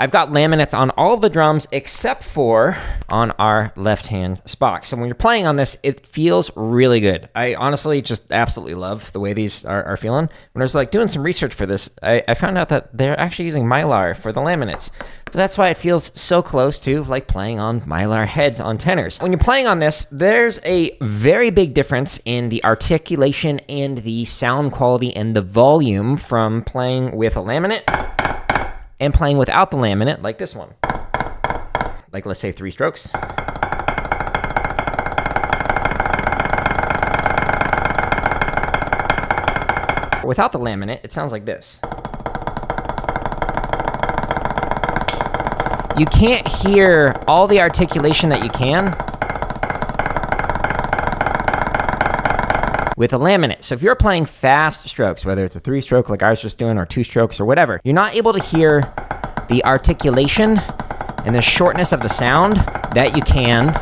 I've got laminates on all of the drums except for on our left-hand spock. So when you're playing on this, it feels really good. I honestly just absolutely love the way these are feeling. When I was like doing some research for this, I found out that they're actually using Mylar for the laminates. So that's why it feels so close to like playing on Mylar heads on tenors. When you're playing on this, there's a very big difference in the articulation and the sound quality and the volume from playing with a laminate and playing without the laminate, like this one. Like, let's say 3 strokes. Without the laminate, it sounds like this. You can't hear all the articulation that you can with a laminate. So if you're playing fast strokes, whether it's a 3-stroke like I was just doing or 2 strokes or whatever, you're not able to hear the articulation and the shortness of the sound that you can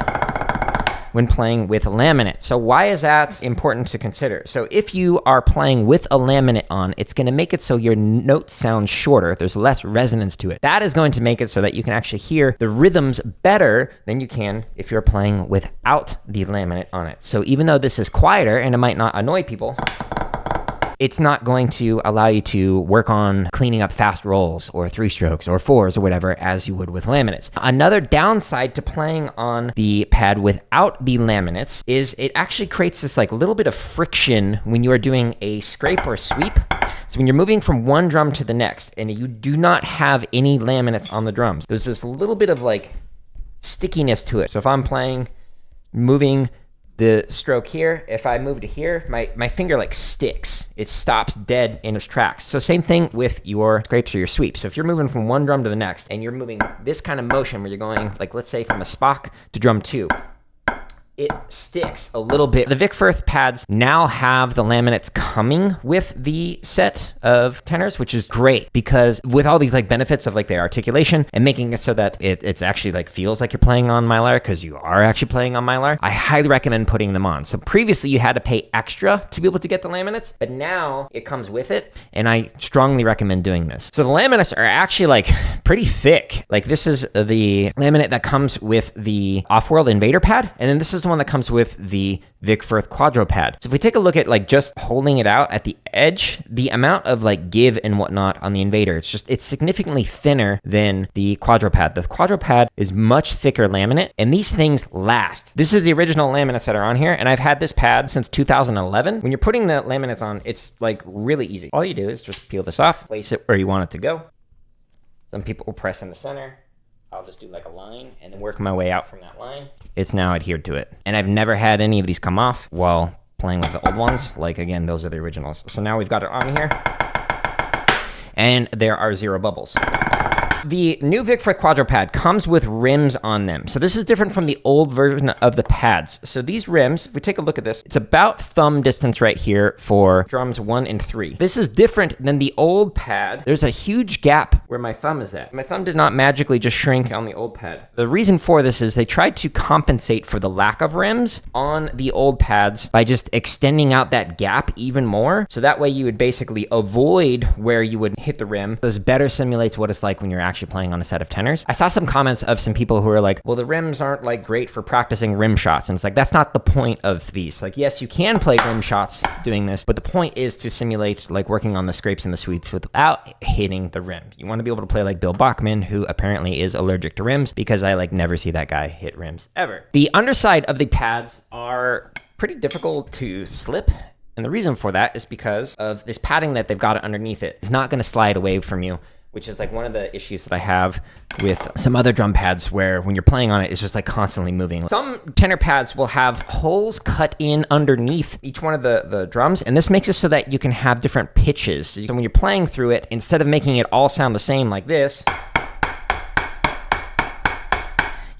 when playing with a laminate. So why is that important to consider? So if you are playing with a laminate on, it's going to make it so your notes sound shorter. There's less resonance to it. That is going to make it so that you can actually hear the rhythms better than you can if you're playing without the laminate on it. So even though this is quieter and it might not annoy people, it's not going to allow you to work on cleaning up fast rolls or 3 strokes or 4s or whatever as you would with laminates. Another downside to playing on the pad without the laminates is it actually creates this like little bit of friction when you are doing a scrape or sweep. So when you're moving from one drum to the next and you do not have any laminates on the drums, there's this little bit of like stickiness to it. So if I'm playing, moving the stroke here, if I move to here, my finger like sticks. It stops dead in its tracks. So same thing with your scrapes or your sweeps. So if you're moving from one drum to the next and you're moving this kind of motion where you're going, like let's say from a spock to drum 2, it sticks a little bit. The Vic Firth pads now have the laminates coming with the set of tenors, which is great because with all these like benefits of like the articulation and making it so that it's actually like feels like you're playing on Mylar because you are actually playing on Mylar, I highly recommend putting them on. So previously you had to pay extra to be able to get the laminates, but now it comes with it and I strongly recommend doing this. So the laminates are actually like pretty thick. Like this is the laminate that comes with the Off-World Invader pad, and then this is the one that comes with the Vic Firth Quadropad. So if we take a look at like just holding it out at the edge, the amount of like give and whatnot on the Invader, it's significantly thinner than the Quadropad. The Quadropad is much thicker laminate, and these things last. This is the original laminates that are on here, and I've had this pad since 2011. When you're putting the laminates on, it's like really easy. All you do is just peel this off, place it where you want it to go. Some people will press in the center. I'll just do like a line and then work my way out from that line. It's now adhered to it. And I've never had any of these come off while playing with the old ones. Like again, those are the originals. So now we've got it on here and there are 0 bubbles. The new Vic Firth Quadropad comes with rims on them. So this is different from the old version of the pads. So these rims, if we take a look at this, it's about thumb distance right here for drums 1 and 3. This is different than the old pad. There's a huge gap where my thumb is at. My thumb did not magically just shrink on the old pad. The reason for this is they tried to compensate for the lack of rims on the old pads by just extending out that gap even more. So that way you would basically avoid where you would hit the rim. This better simulates what it's like when you're actually playing on a set of tenors. I saw some comments of some people who are like, well, the rims aren't like great for practicing rim shots. And it's like, that's not the point of these. Like, yes, you can play rim shots doing this, but the point is to simulate like working on the scrapes and the sweeps without hitting the rim. You want to be able to play like Bill Bachman, who apparently is allergic to rims, because I like never see that guy hit rims ever. The underside of the pads are pretty difficult to slip. And the reason for that is because of this padding that they've got underneath it. It's not going to slide away from you, which is like one of the issues that I have with some other drum pads where when you're playing on it, it's just like constantly moving. Some tenor pads will have holes cut in underneath each one of the drums, and this makes it so that you can have different pitches. So when you're playing through it, instead of making it all sound the same like this,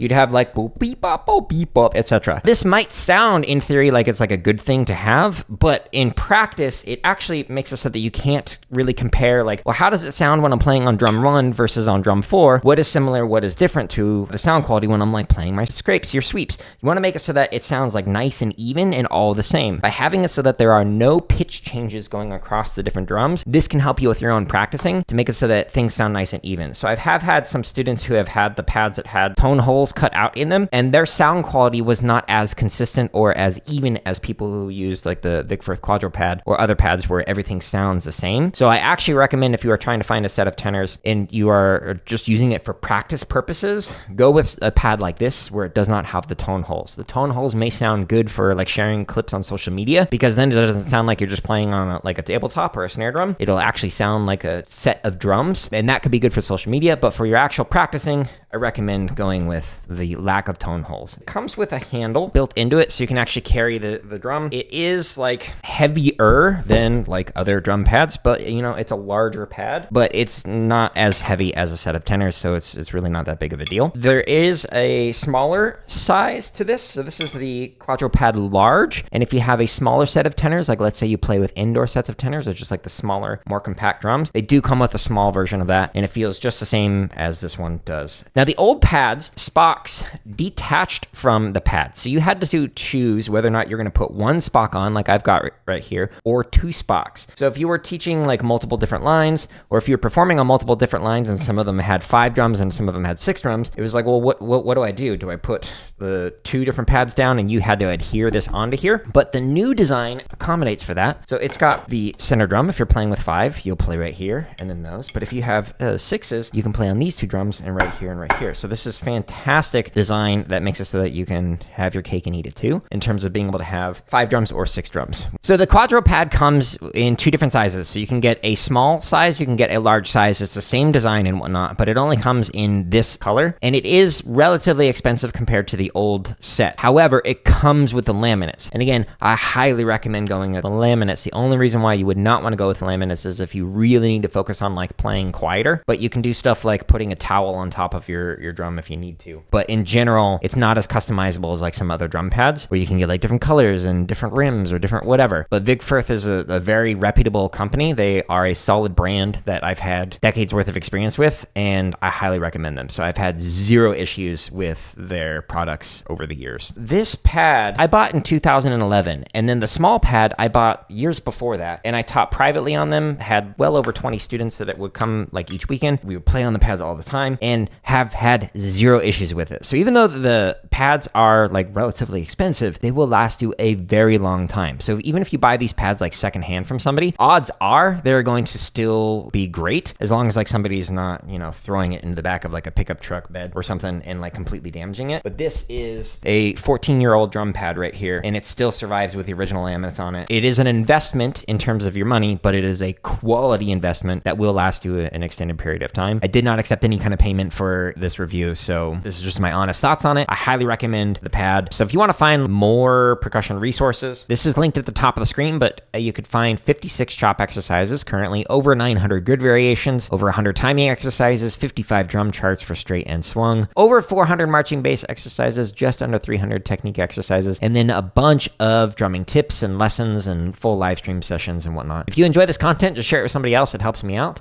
you'd have like boop, beep, bop, boop, beep, bop, etc. This might sound in theory like it's like a good thing to have, but in practice, it actually makes it so that you can't really compare like, well, how does it sound when I'm playing on drum 1 versus on drum 4? What is similar, what is different to the sound quality when I'm like playing my scrapes, your sweeps? You want to make it so that it sounds like nice and even and all the same. By having it so that there are no pitch changes going across the different drums, this can help you with your own practicing to make it so that things sound nice and even. So I have had some students who have had the pads that had tone holes cut out in them, and their sound quality was not as consistent or as even as people who use like the Vic Firth Quadropad or other pads where everything sounds the same. So I actually recommend, if you are trying to find a set of tenors and you are just using it for practice purposes, go with a pad like this where it does not have the tone holes. The tone holes may sound good for like sharing clips on social media, because then it doesn't sound like you're just playing on like a tabletop or a snare drum. It'll actually sound like a set of drums, and that could be good for social media. But for your actual practicing, I recommend going with the lack of tone holes. It comes with a handle built into it so you can actually carry the drum. It is like heavier than like other drum pads, but you know, it's a larger pad, but it's not as heavy as a set of tenors, so it's really not that big of a deal. There is a smaller size to this. So this is the Quadropad Large, and if you have a smaller set of tenors, like let's say you play with indoor sets of tenors, or just like the smaller, more compact drums, they do come with a small version of that, and it feels just the same as this one does. Now, the old pads, spocks, detached from the pad. So you had to choose whether or not you're going to put one spock on, like I've got right here, or two spocks. So if you were teaching like multiple different lines, or if you were performing on multiple different lines and some of them had 5 drums and some of them had 6 drums, it was like, well, what do I do? Do I put the 2 different pads down and you had to adhere this onto here? But the new design accommodates for that. So it's got the center drum. If you're playing with 5, you'll play right here and then those. But if you have 6s, you can play on these 2 drums and right here and right here. So this is fantastic design that makes it so that you can have your cake and eat it too, in terms of being able to have 5 drums or 6 drums. So the Quadropad comes in 2 different sizes. So you can get a small size, you can get a large size. It's the same design and whatnot, but it only comes in this color, and it is relatively expensive compared to the old set. However, it comes with the laminates. And again, I highly recommend going with the laminates. The only reason why you would not want to go with the laminates is if you really need to focus on like playing quieter, but you can do stuff like putting a towel on top of your drum if you need to. But in general, it's not as customizable as like some other drum pads where you can get like different colors and different rims or different whatever. But Vic Firth is a very reputable company. They are a solid brand that I've had decades worth of experience with, and I highly recommend them. So I've had 0 issues with their products over the years. This pad I bought in 2011, and then the small pad I bought years before that, and I taught privately on them, had well over 20 students that would come like each weekend. We would play on the pads all the time and have had 0 issues with it. So even though the pads are like relatively expensive, they will last you a very long time. So even if you buy these pads like secondhand from somebody, odds are they're going to still be great, as long as like somebody's not, you know, throwing it in the back of like a pickup truck bed or something and like completely damaging it. But this is a 14-year-old drum pad right here, and it still survives with the original laminates on it. It is an investment in terms of your money, but it is a quality investment that will last you an extended period of time. I did not accept any kind of payment for this review, so this is just my honest thoughts on it. I highly recommend the pad. So if you want to find more percussion resources, this is linked at the top of the screen, but you could find 56 chop exercises currently, over 900 grid variations, over 100 timing exercises, 55 drum charts for straight and swung, over 400 marching bass exercises, just under 300 technique exercises, and then a bunch of drumming tips and lessons and full live stream sessions and whatnot. If you enjoy this content, just share it with somebody else. It helps me out.